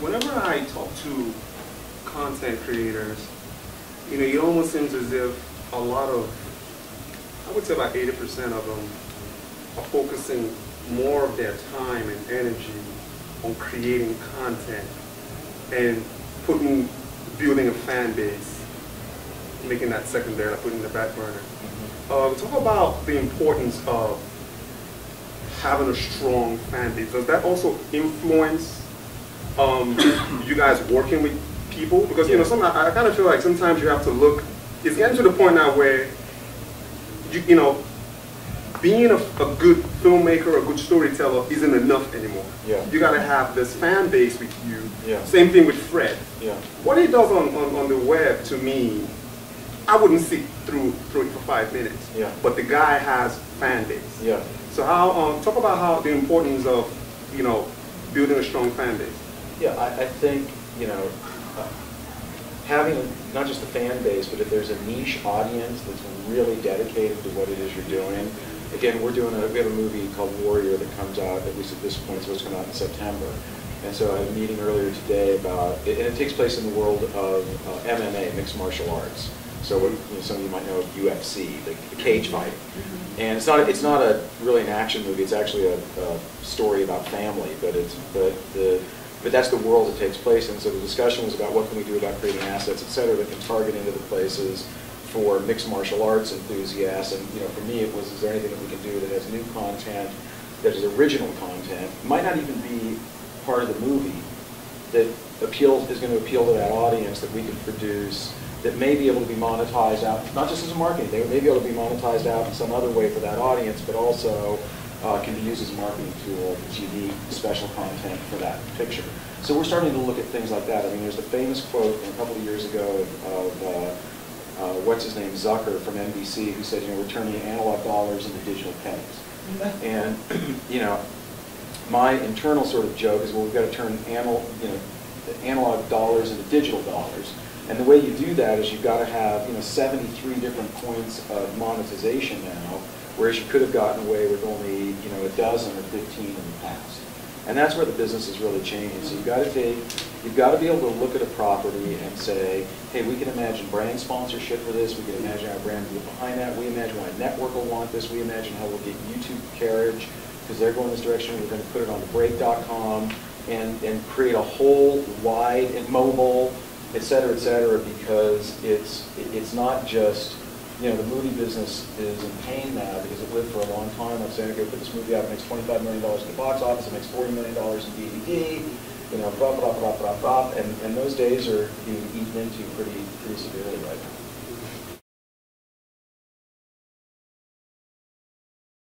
whenever I talk to content creators, it almost seems as if a lot of, I would say about 80% of them are focusing more of their time and energy on creating content and building a fan base, making that secondary, like putting in the back burner. Talk about the importance of having a strong fan base. Does that also influence you guys working with people? Because I kind of feel like sometimes you have to look. It's getting to the point now where being a good filmmaker, a good storyteller isn't enough anymore. Yeah. You got to have this fan base with you. Yeah. Same thing with Fred. Yeah. What he does on the web, to me, I wouldn't sit through it for 5 minutes. Yeah. But the guy has fan base. Yeah. So talk about how the importance of building a strong fan base. Yeah, I think having not just a fan base, but if there's a niche audience that's really dedicated to what it is you're doing. Again, we have a movie called Warrior that comes out, at least at this point, so it's coming out in September. And so I had a meeting earlier today about, and it takes place in the world of MMA, mixed martial arts. So some of you might know of UFC, the cage fight. And it's not really an action movie. It's actually a story about family, but that's the world it takes place in. So the discussion was about what can we do about creating assets, et cetera, that can target into the places for mixed martial arts enthusiasts. And for me, it was, is there anything that we can do that has new content, that is original content, might not even be part of the movie, that is going to appeal to that audience, that we can produce, that may be able to be monetized out, not just as a marketing, they may be able to be monetized out in some other way for that audience, but also can be used as a marketing tool, as unique, special content for that picture. So we're starting to look at things like that. I mean, there's the famous quote a couple of years ago of what's his name, Zucker from NBC, who said, we're turning analog dollars into digital pennies. And my internal sort of joke is, well, we've got to turn analog dollars into digital dollars. And the way you do that is you've got to have 73 different points of monetization now, whereas you could have gotten away with only a dozen or 15 in the past. And that's where the business is really changing. So you've got to be able to look at a property and say, hey, we can imagine brand sponsorship for this. We can imagine our brand will get behind that. We imagine why a network will want this. We imagine how we'll get YouTube carriage because they're going this direction. We're going to put it on thebreak.com and create a whole wide and mobile, et cetera, because it's not just, the movie business is in pain now because it lived for a long time. I'm saying, okay, put this movie out, it makes $25 million in the box office, it makes $40 million in DVD, blah, blah, blah, blah, blah, blah, and those days are being eaten into pretty severely right now.